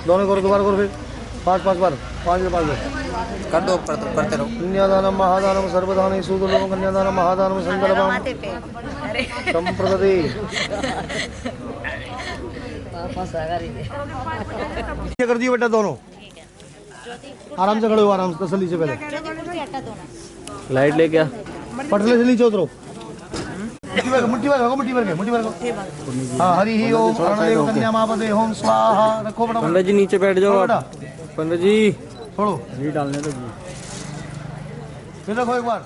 दोनों करो, दोबारा करो फिर 5 बार 5 बार कर दो, करते रहो। कन्यादानम महादानम सर्वदान सूदुर्लभम कन्यादानम महादानम संकल्पम संप्रदति। क्या कर दियो बेटा दोनों? आराम से खड़े हो, आराम से तसल्ली से। पहले लाइट ले क्या पटले से नीचे उतरो। मुट्ठी भर हाँ। हरि ही ओम अरणदेव कन्या मापदे ओम स्वाहा। रखो बेटा। पंडित जी नीचे बैठ जाओ आप। पंडित जी छोड़ो, नहीं डालने दो जी। फिर रखो एक बार।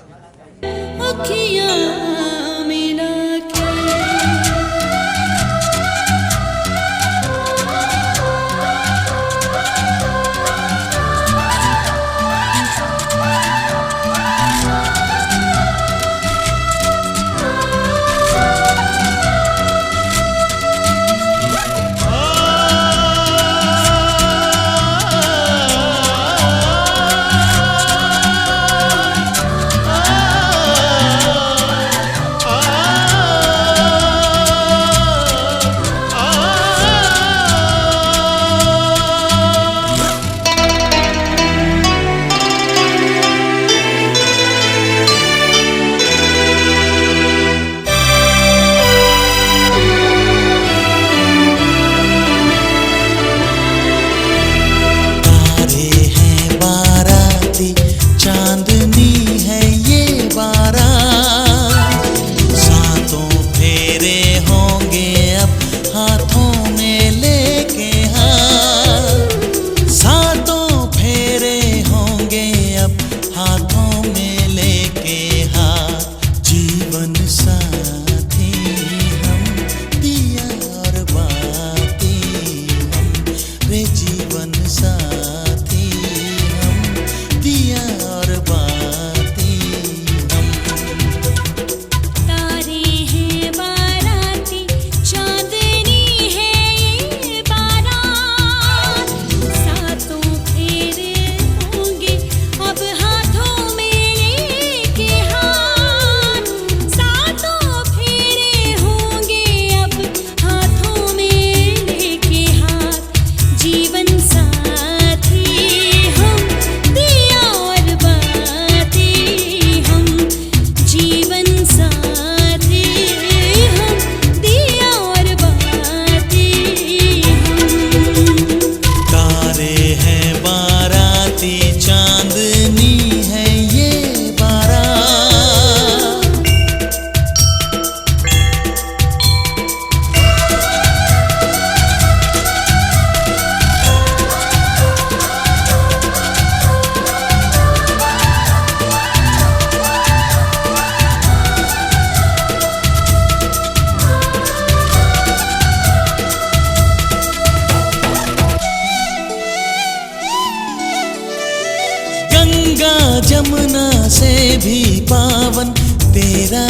जमुना से भी पावन तेरा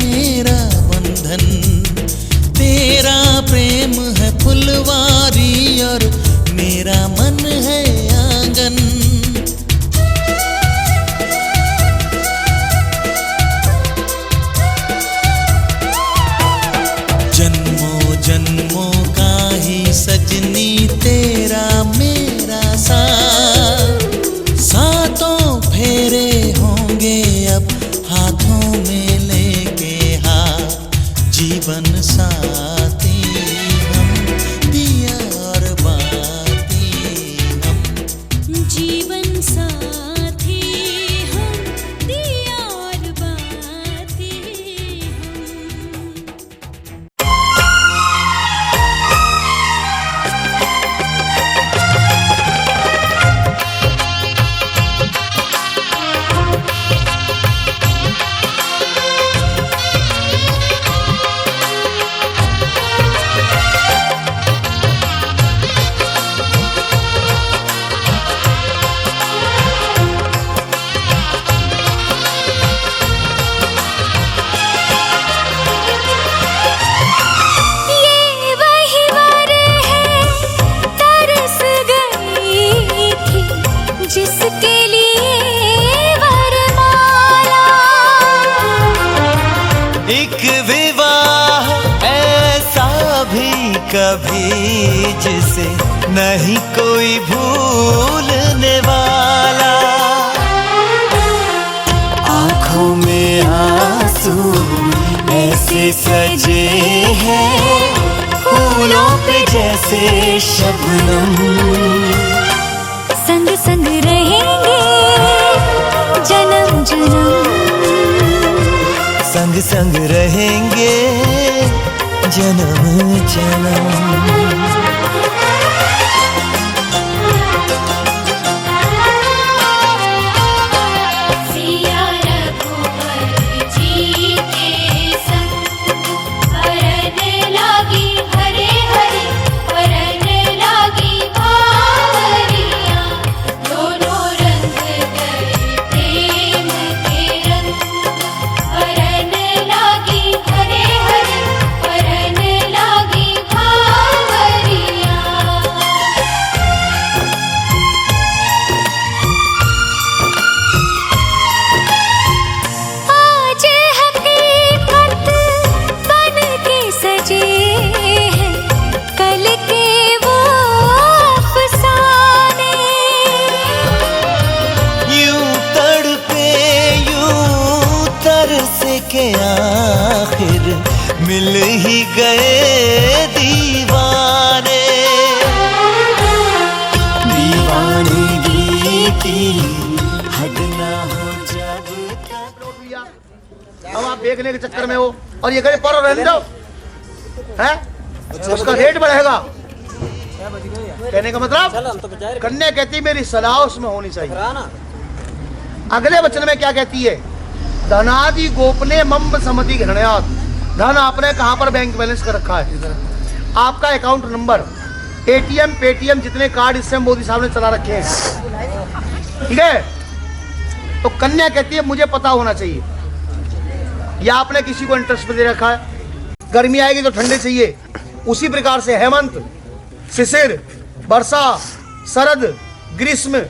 मेरा बंधन। तेरा प्रेम है फुलवारी और मेरा मन है आंगन। जन्मों जन्मों का ही सजनी तेरा मेरा साथ। सातों फेरे होंगे अब हाथों में ले कभी जिसे नहीं कोई भूलने वाला। आँखों में आंसू ऐसे सजे हैं फूलों पे जैसे शबनम। संग संग रहेंगे जन्म जन्म, संग संग रहेंगे जन्म जन्म। के आखिर मिल ही गए दीवाने। दीवानगी की हद ना हो जब तक। अब आप देखने के चक्कर में हो और ये करे पर रहने दो है, उसका रेट बढ़ेगा। कहने का मतलब कन्या कहती मेरी सलाह उसमें होनी चाहिए। अगले वचन में क्या कहती है? धनादि गोपने मम समति घृणयात। धन आपने कहाँ पर बैंक बैलेंस कर रखा है? आपका अकाउंट नंबर, एटीएम, पेटीएम, जितने कार्ड इस समय मोदी साहब ने चला रखे हैं, ठीक है? तो कन्या कहती है मुझे पता होना चाहिए, या आपने किसी को इंटरेस्ट पे दे रखा है। गर्मी आएगी तो ठंडे चाहिए, उसी प्रकार से हेमंत, शिशिर, वर्षा, शरद, ग्रीष्म,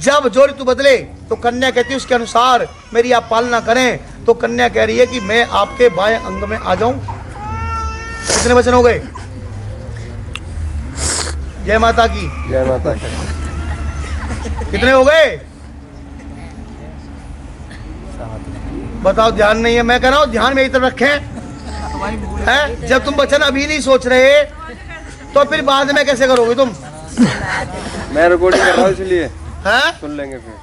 जब जो ऋतु बदले तो कन्या कहती है उसके अनुसार मेरी आप पालना करें। तो कन्या कह रही है कि मैं आपके बाएं अंग में आ जाऊं। कितने वचन हो गए? जय माता की। जय माता की। कितने हो गए? बताओ, ध्यान नहीं है? मैं कह रहा हूं ध्यान मेरी तरफ रखें है। जब तुम वचन अभी नहीं सोच रहे तो फिर बाद में कैसे करोगे तुम? मैं रिकॉर्डिंग कर रहा हूँ इसलिए हैं? सुन लेंगे फिर।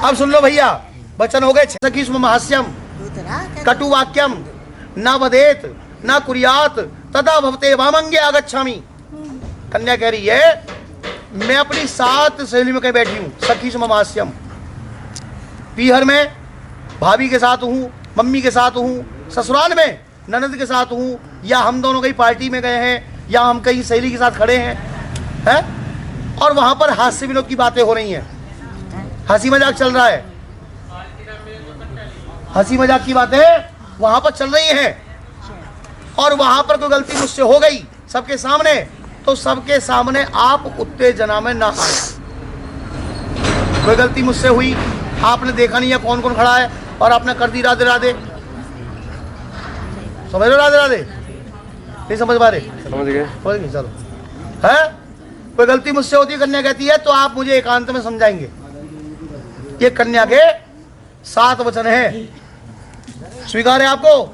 अब सुन लो भैया, वचन हो गए। सखीष्म महास्यम कटु वाक्यम न वदेत न कुर्यात तदा भवते वामंगे आगच्छामि। कन्या कह रही है मैं अपनी 7 सहेली में कहीं बैठी हूँ, सखीष्म महास्यम। पीहर में भाभी के साथ हूँ, मम्मी के साथ हूँ, ससुराल में ननद के साथ हूँ, या हम दोनों कहीं पार्टी में गए हैं, या हम कहीं सहेली के साथ खड़े हैं और वहां पर हास्य विनोद की बातें हो रही हैं, हंसी मजाक चल रहा है, हंसी मजाक की बातें वहां पर चल रही हैं, और वहां पर कोई गलती मुझसे हो गई सबके सामने, तो सबके सामने आप उत्तेजना में ना आए। कोई गलती मुझसे हुई, आपने देखा नहीं है कौन कौन खड़ा है, और आपने कर दी राधे राधे। समझ लो राधे राधे? नहीं समझ पा रहे? समझ गए? समझ गए, चलो। है कोई गलती मुझसे होती है, कन्या कहती है, तो आप मुझे एकांत में समझाएंगे। ये कन्या के 7 वचन हैं। स्वीकार है आपको?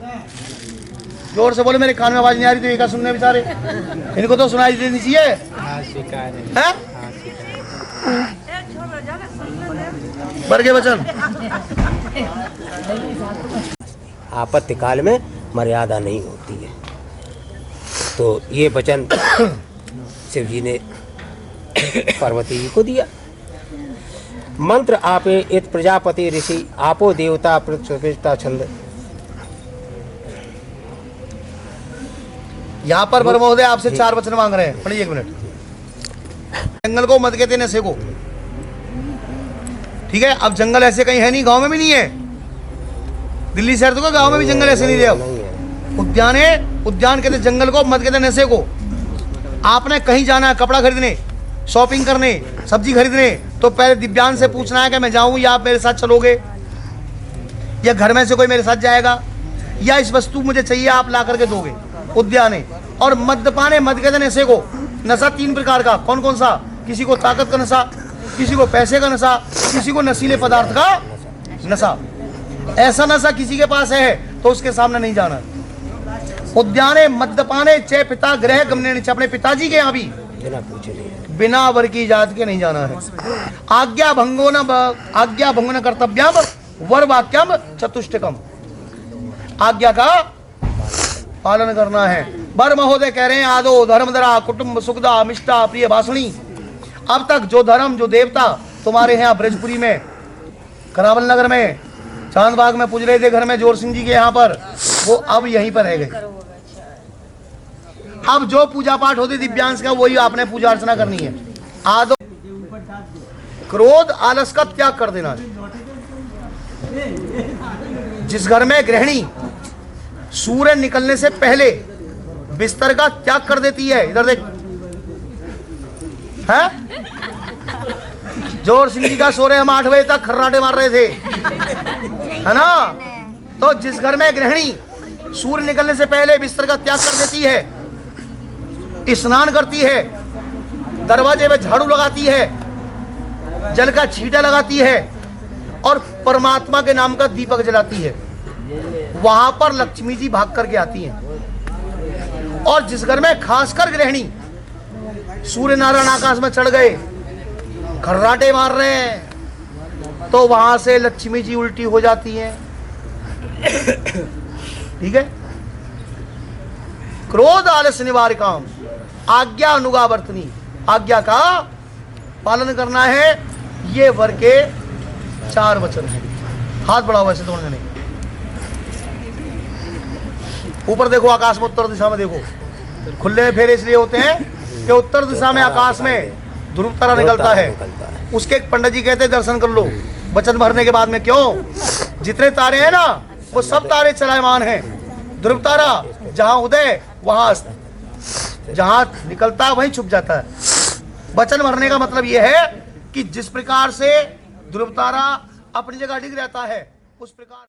जोर से बोले, मेरे कान में आवाज नहीं आ रही तो ये क्या सुनने बेचारे, इनको तो सुनाई देनी चाहिए। है बढ़ के वचन। आपत्ति काल में मर्यादा नहीं होती है। तो ये वचन शिव जी ने पार्वती जी को दिया। मंत्र आपे इत प्रजापति ऋषि आपो देवता प्रतिष्ठा छंद। यहाँ पर महोदय आपसे 4 वचन मांग रहे हैं। पढ़िए 1 मिनट। जंगल को मत कहते नशे को, ठीक है? अब जंगल ऐसे कहीं है नहीं, गांव में भी नहीं है। दिल्ली शहर तो गांव में भी जंगल ऐसे नहीं रहे। उद्यान है, उद्यान कहते जंगल को, मत कहते नशे को। आपने कहीं जाना है, कपड़ा खरीदने, शॉपिंग करने, सब्जी खरीदने, तो पहले दिव्यांग से पूछना है कि मैं जाऊं या आप मेरे साथ चलोगे, या घर में से कोई मेरे साथ जाएगा, या इस वस्तु मुझे चाहिए आप ला करके दोगे। उद्याने। और मद्यपाने, मद कहते नशे को। नशा 3 प्रकार का, कौन कौन सा? किसी को ताकत का नशा, किसी को पैसे का नशा, किसी को नशीले पदार्थ का नशा। ऐसा नशा किसी के पास है तो उसके सामने नहीं जाना। उद्याने मद्यपाने चे पिता गृह गमने, अपने पिताजी के यहाँ भी बिना पूछे नहीं, बिना वर की जात के नहीं जाना है। आज्ञा भंगो न कर्तव्यम वर वाक्यम चतुष्टकम, आज्ञा का पालन करना है। वर महोदय कह रहे हैं आदो धर्मधरा कुटुंब सुखदा मिष्टा प्रिय भाषणी। अब तक जो धर्म जो देवता तुम्हारे यहाँ ब्रजपुरी में, करावल नगर में, चांदबाग में पूज रहे थे घर में जोर सिंह जी के यहाँ पर, वो अब यहीं पर रह गए। अब जो पूजा पाठ होती दिव्यांश का वही आपने पूजा अर्चना करनी है। आदो क्रोध आलस का त्याग कर देना है। जिस घर में गृहिणी सूर्य निकलने से पहले बिस्तर का त्याग कर देती है, इधर देख, है जोर सिंह जी का सो रहे, हम 8 बजे तक खर्राटे मार रहे थे, है ना। तो जिस घर में गृहिणी सूर्य निकलने से पहले बिस्तर का त्याग कर देती है, स्नान करती है, दरवाजे में झाड़ू लगाती है, जल का छींटा लगाती है और परमात्मा के नाम का दीपक जलाती है, वहां पर लक्ष्मी जी भाग करके आती हैं। और जिस घर में खासकर गृहिणी सूर्य नारायण आकाश में चढ़ गए, खर्राटे मार रहे हैं, तो वहां से लक्ष्मी जी उल्टी हो जाती हैं। ठीक है। क्रोध आलस निवारकाम, आज्ञा अनुगावर्तनी, आज्ञा का पालन करना है। ये वर के 4 वचन हैं। हाथ बढ़ाओ वैसे दोनों जने, ऊपर देखो, आकाश में उत्तर दिशा में देखो। खुले फेरे इसलिए होते हैं कि उत्तर दिशा में आकाश में ध्रुव तारा निकलता है। उसके पंडित जी कहते हैं दर्शन कर लो वचन भरने के बाद में। क्यों? जितने तारे हैं ना वो सब तारे चलायमान हैं। ध्रुव तारा जहां उदय वहां अस्त, जहां निकलता है वहीं छुप जाता है। वचन भरने का मतलब यह है कि जिस प्रकार से ध्रुव तारा अपनी जगह डिग रहता है उस प्रकार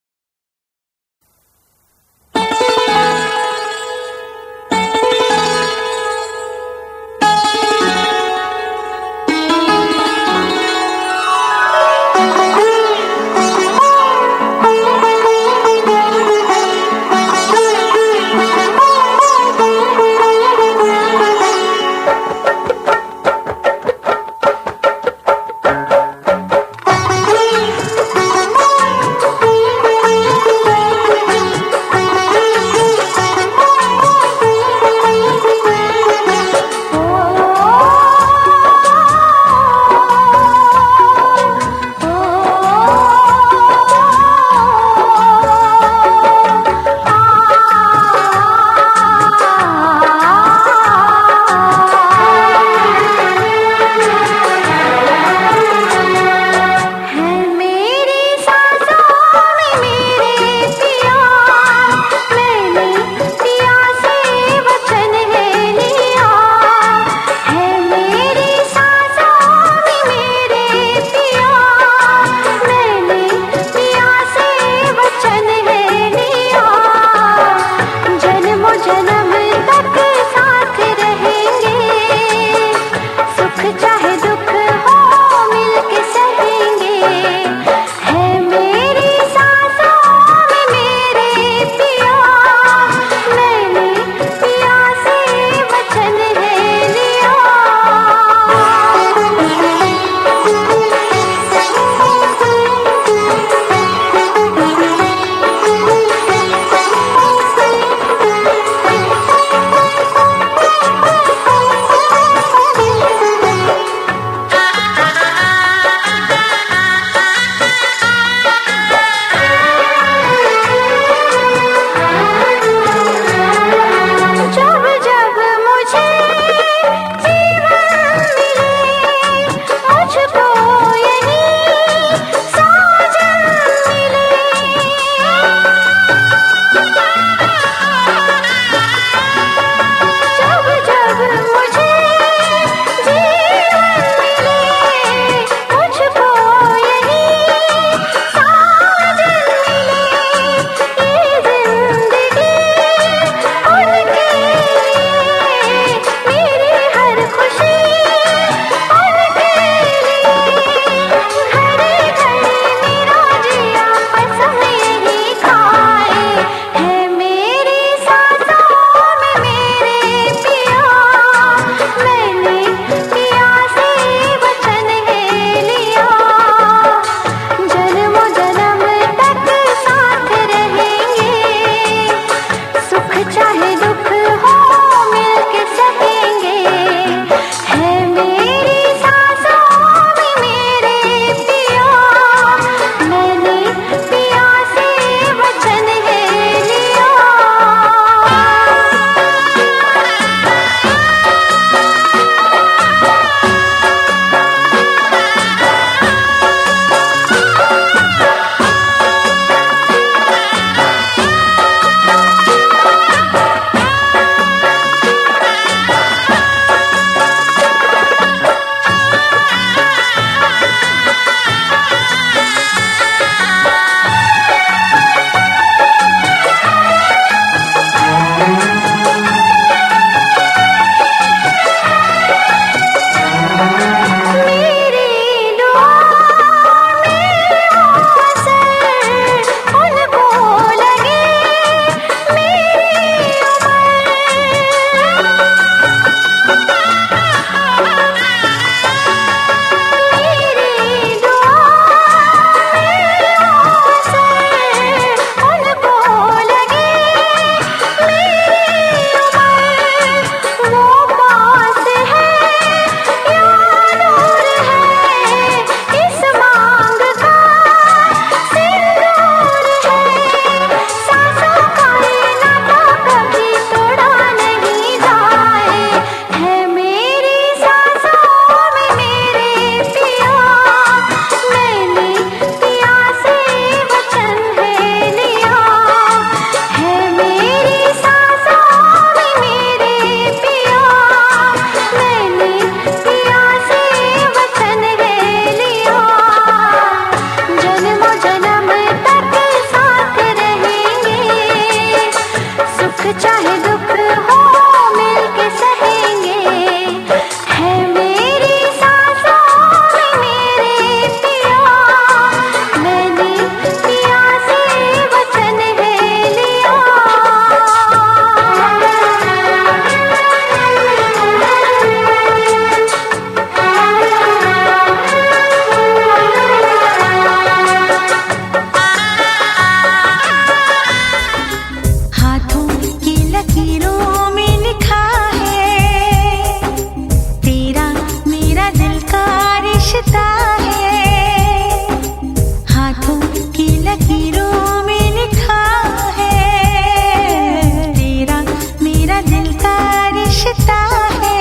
रिश्ता है,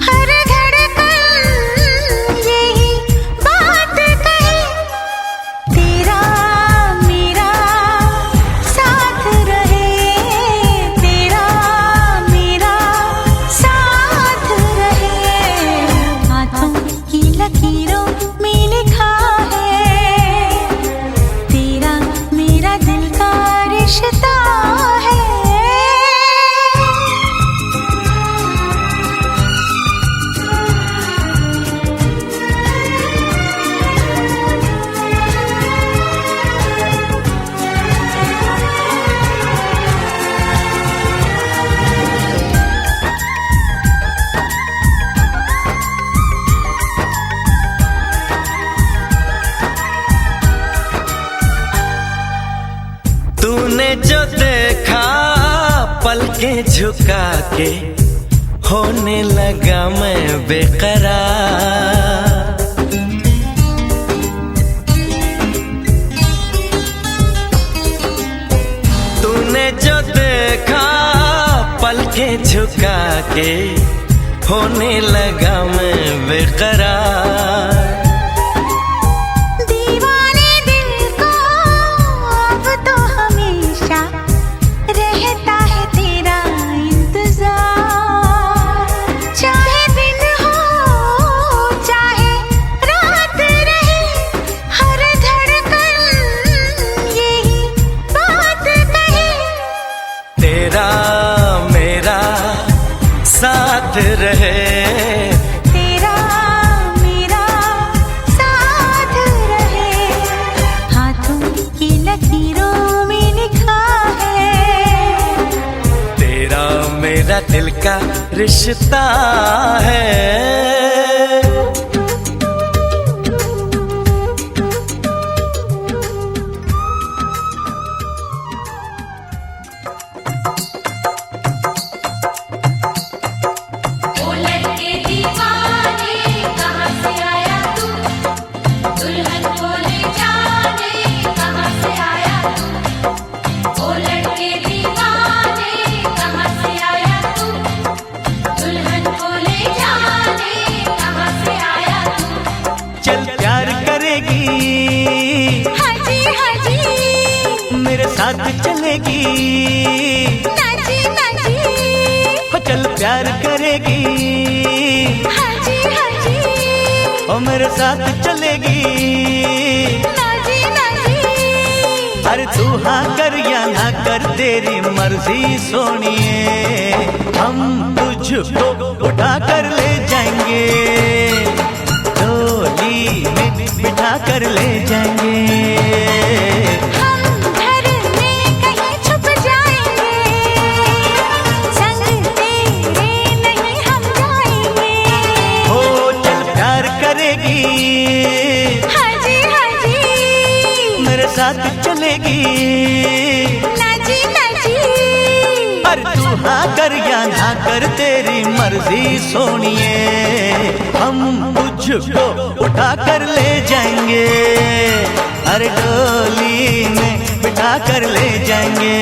हर धड़कन यही बात कहे, तेरा मेरा साथ रहे, तेरा मेरा साथ रहे। हाथों की लकीरों में लिखा है, तेरा मेरा दिल का रिश्ता है। तूने जो देखा पलकें झुका के, होने लगा मैं बेकरार। तूने जो देखा पलकें झुका के, होने लगा मैं बेकरार। दीवाने दिल को अब तो हमेशा रहता है तेरा इंतजार, चाहे दिन हो चाहे रात रहे, हर धड़कन यही बात कहे, तेरा मेरा साथ रहे, तेरा मेरा साथ रहे। हाथों की लकीरों में लिखा है, तेरा मेरा दिल का रिश्ता है। ओ लड़के दीवाने कहाँ से आया तू, दुल्हन को ले जाने कहाँ से आया तू। ओ लड़के दीवाने कहाँ से आया तू, दुल्हन को ले जाने कहाँ से आया तू। चल प्यार करेगी, हाजी हाजी मेरे साथ चलेगी, नाजी नाजी, हो चल प्यार करेगी, हाजी हाजी ओ मेरे साथ चलेगी। Nazi Nazi. अरे तू हाँ कर या ना कर तेरी मर्जी सोनिए, हम तुझको उठा कर ले जाएंगे, डोली में बिठा कर ले जाएंगे। हम घर में कहीं छुप जाएंगे, संग तेरे नहीं हम जाएंगे। हो चल प्यार करेगी, हाजी हाजी मेरे साथ चलेगी, नाजी नाजी। पर तू हाँ कर या ना कर तेरी मर्जी सोनिए, हम तुझको उठा कर ले जाएंगे, अरे डोली में बिठा कर ले जाएंगे।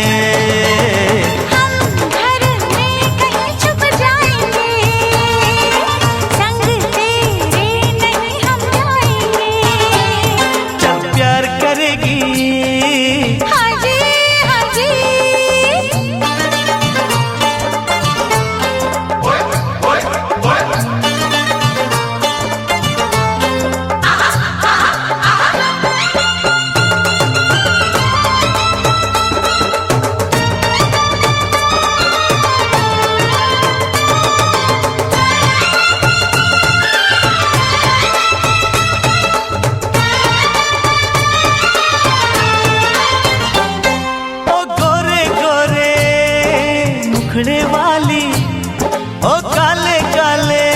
हम घर में कहीं छुप जाएंगे, संग तेरे नहीं हम जाएंगे। चल प्यार करेगी, हाजी हाजी। ओ गोरे गोरे मुखड़े वाली, ओ काले काले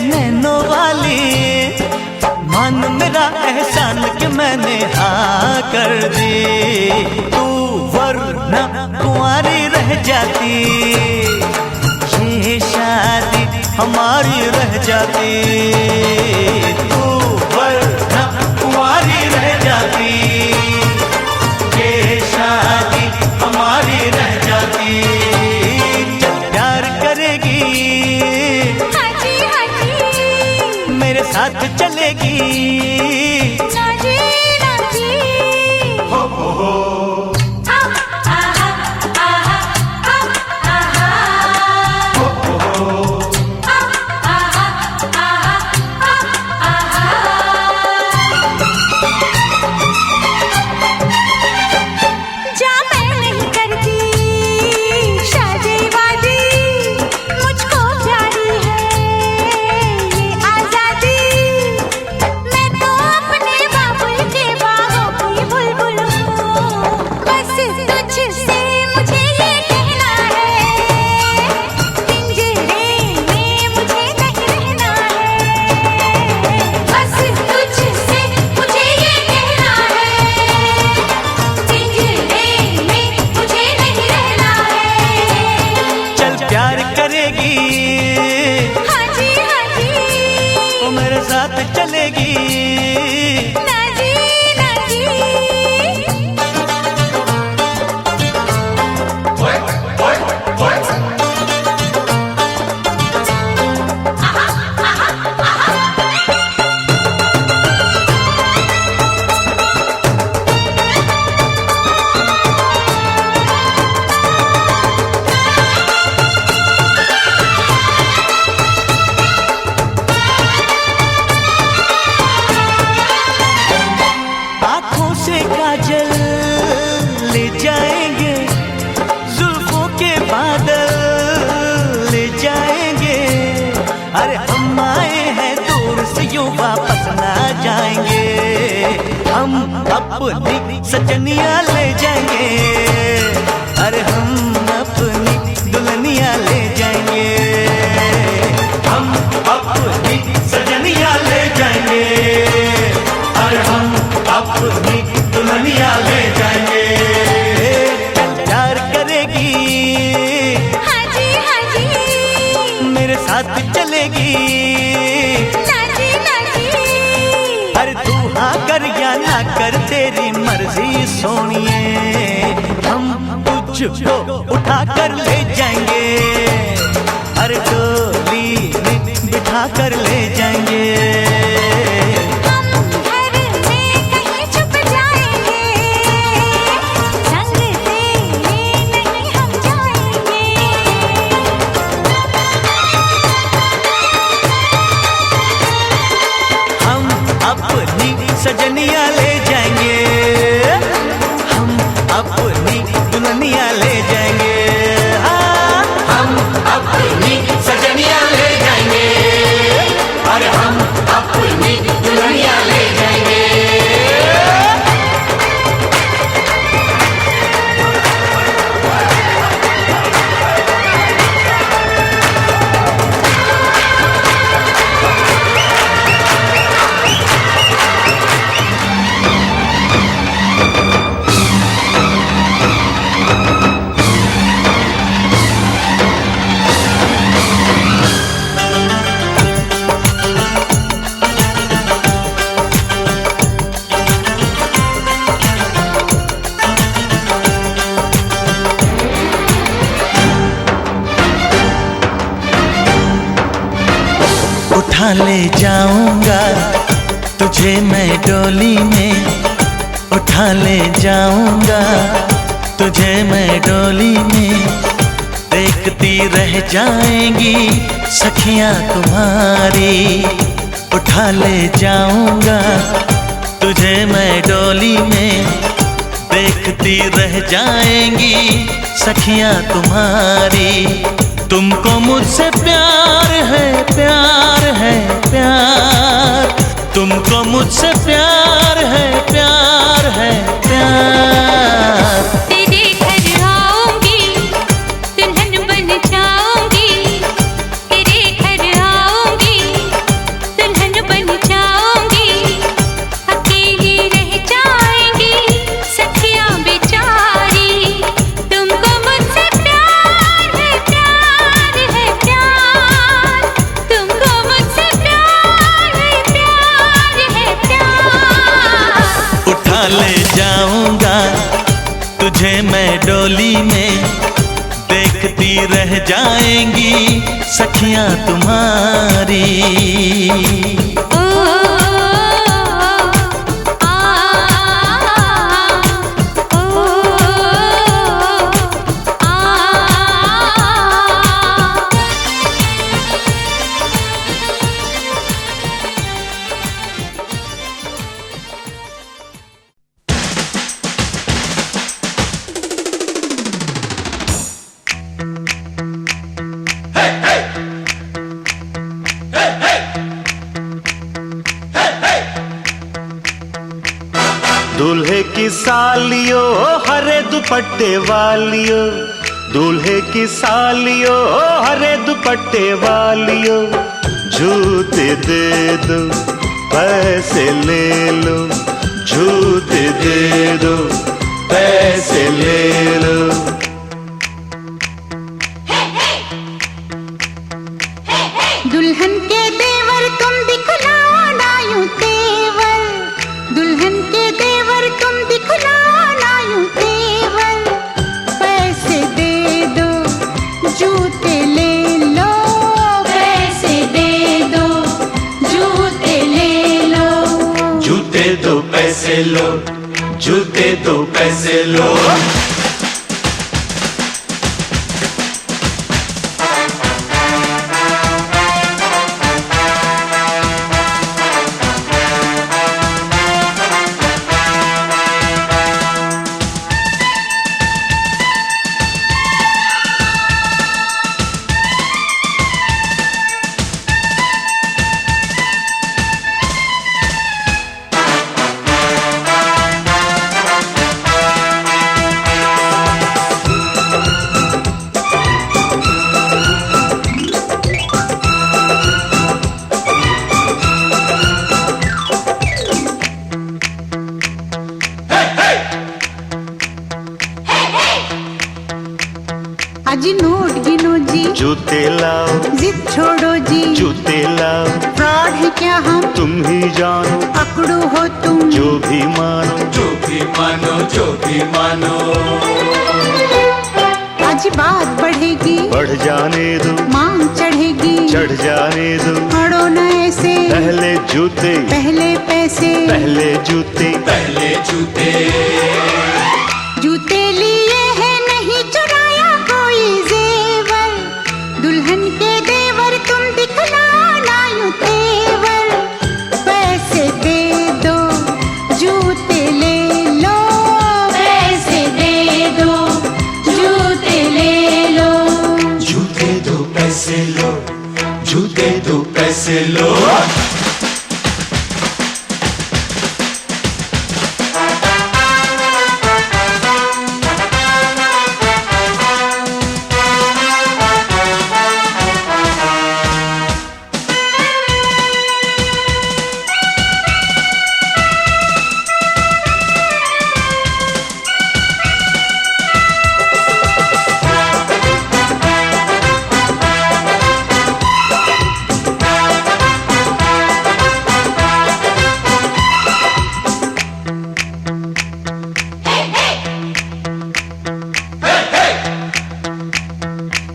नैनों वाली, मन मेरा एहसान कि मैंने हाँ कर दी, तू वरना कुंवारी रह जाती, ये शादी हमारी रह जाती, तू वरना कुंवारी रह जाती, ये शादी हमारी रह जाती। चल प्यार ना जी ना जी जा मैं नहीं करती शादी वादी, मुझको प्यारी है ये आजादी। मैं तो अपने बाबुल के बागों की बुलबुल हूँ, बस तुझसे मुझे ये कहना है, पिंजरे में मुझे नहीं रहना है। बस तुझसे मुझे ये कहना है, पिंजरे में मुझे नहीं रहना है। चल प्यार करेगी हाँ जी वो मेरे साथ चलेगी। ना जी ना जी आँखों से काजल ले जाएंगे, जुल्फों के बादल ले जाएंगे। अरे हम आए हैं दूर से यूं वापस ना जाएंगे, हम अपनी सजनियाँ ले जाएंगे। अरे हम अपनी दुल्हनियाँ ले जाएंगे, हम अपनी सजनियाँ ले जाएंगे। अरे हम अपनी दुल्हनियाँ ले जाएंगे। प्यार करेगी हाँ जी मेरे साथ चलेगी। ना जी ना जी अरे तू हाँ कर या ना कर तेरी मर्जी सोनिए, हम तुझको उठा कर ले जाएंगे। अरे डोली में बिठा कर ले जाएंगे। हम घर में कहीं छुप जाएंगे, संग तेरे नहीं हम जाएंगे। हम अपनी सजनियाँ ले जाएंगे, हम अपनी दुल्हनियाँ ले जाएंगे। हाँ, हम अपनी सजनियाँ ले जाएंगे। अरे हम अपनी दुल्हनियाँ ले जाएंगे। उठा ले जाऊंगा तुझे मैं डोली में, उठा ले जाऊंगा तुझे मैं डोली में। देखती रह जाएंगी सखियां तुम्हारी, उठा ले जाऊंगा तुझे मैं डोली में। देखती रह जाएंगी सखियां तुम्हारी। तुमको मुझसे प्यार है प्यार है प्यार, तुमको मुझसे प्यार है प्यार है प्यार। तेरे घर आऊंगी दुल्हन बन जाऊंगी, तेरे घर आऊंगी दुल्हन बन जाऊंगी। अकेली रह जाएंगी सखियां बेचारी, तुमको मुझसे प्यार है प्यार है प्यार, तुमको मुझसे प्यार है प्यार। उठा ले जाऊंगा तुझे मैं डोली में। देखती रह जाएंगी सखियां तुम्हारी। ओ सालियो हरे दुपट्टे वालियो, दूल्हे की सालियो हरे दुपट्टे वालियो, जूते दे दो पैसे ले लो, जूते दे दो पैसे ले लो। दुल्हन के देवर तुम दिखलाओ ना यूं तेवर, दुल्हन के देवर तुम दिखलाओ ना यूं तेवर, पैसे दे दो जूते ले लो, पैसे दे दो जूते ले लो, जूते दो पैसे लो, जूते दो पैसे लो। अजी नोट गिनो जी, जूते लाओ, जिद छोड़ो जी, जूते लाओ, फ्रॉड है क्या हम तुम ही जानो, पकड़ो हो तुम जो भी मानो, जो भी मानो, जो भी मानो। आज बात बढ़ेगी, बढ़ जाने दो, मांग चढ़ेगी, चढ़ जाने दो, अड़ो न ऐसे, पहले जूते पहले पैसे, पहले जूते पहले जूते। जूते लिए है नहीं चुराया कोई जेवर, दुल्हन के देवर तुम दिखलाओ ना यूं तेवर, पैसे दे दो जूते ले लो, पैसे दे दो जूते ले लो, जूते दो पैसे लो, जूते दो पैसे लो।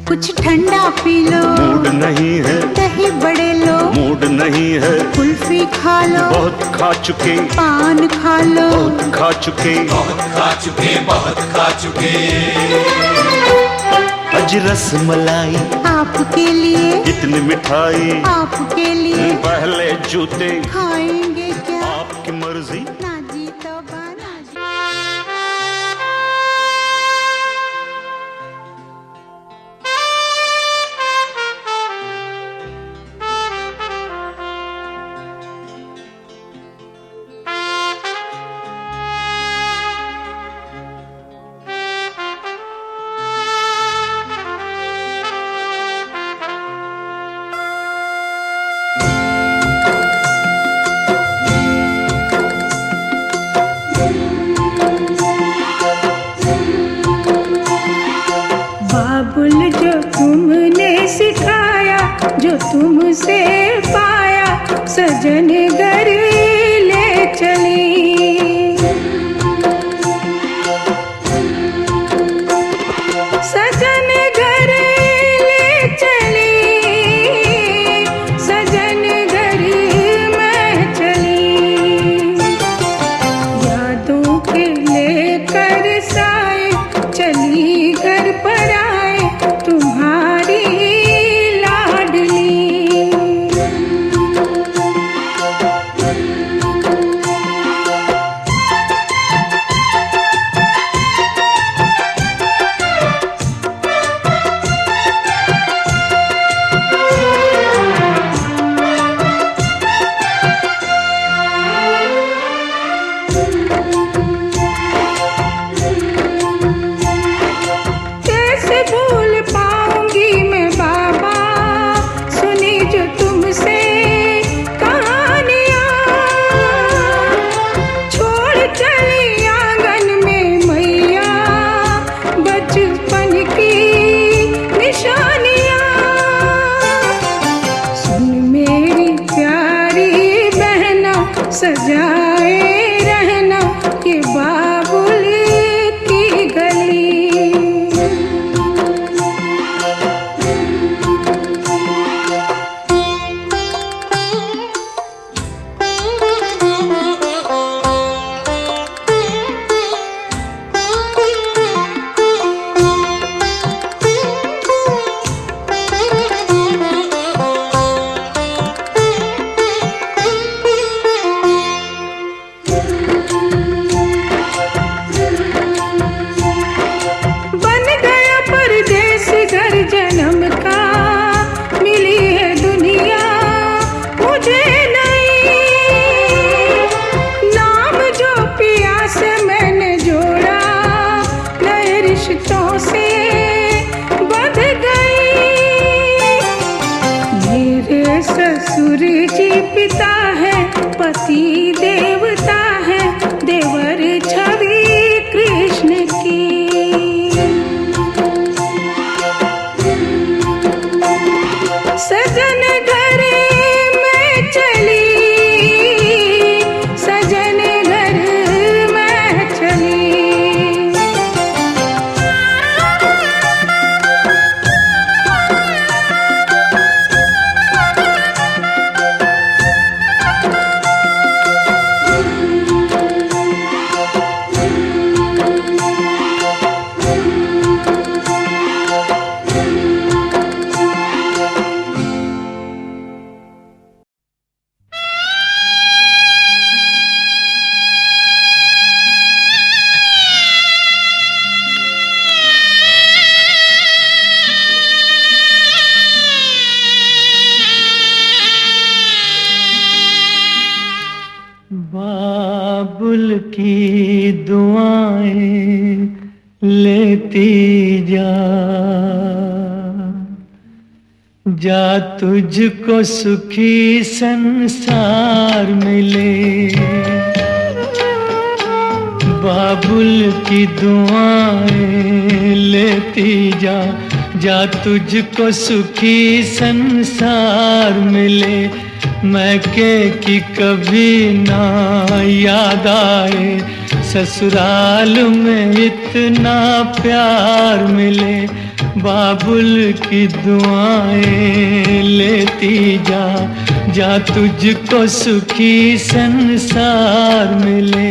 कुछ ठंडा पी लो, मूड नहीं है, दही बड़े लो, मूड नहीं है, कुल्फी खा लो, बहुत खा चुके, पान खा लो, बहुत खा चुके, बहुत खा चुके, बहुत खा चुके। अज रस मलाई आपके लिए, इतनी मिठाई आपके लिए, पहले जूते खाएंगे क्या आपकी मर्जी। ना जी तौबा ना जी। बाबुल जो तुमने सिखाया, जो तुमसे पाया, सजन घर ले चली, सजन घर ले चली, सजन घर में चली, यादों के लेकर साए चली घर पर आए तुम्हारी लाडली। ससुर जी पिता है, पति देवता है, देवर छवि कृष्ण की। सजन घर में चली, सजन घर में चली। बाबुल की दुआएं लेती जा तुझको सुखी संसार मिले। बाबुल की दुआएं लेती जा तुझको सुखी संसार मिले। मैके की कभी ना याद आए, ससुराल में इतना प्यार मिले। बाबुल की दुआएं लेती जा तुझको सुखी संसार मिले।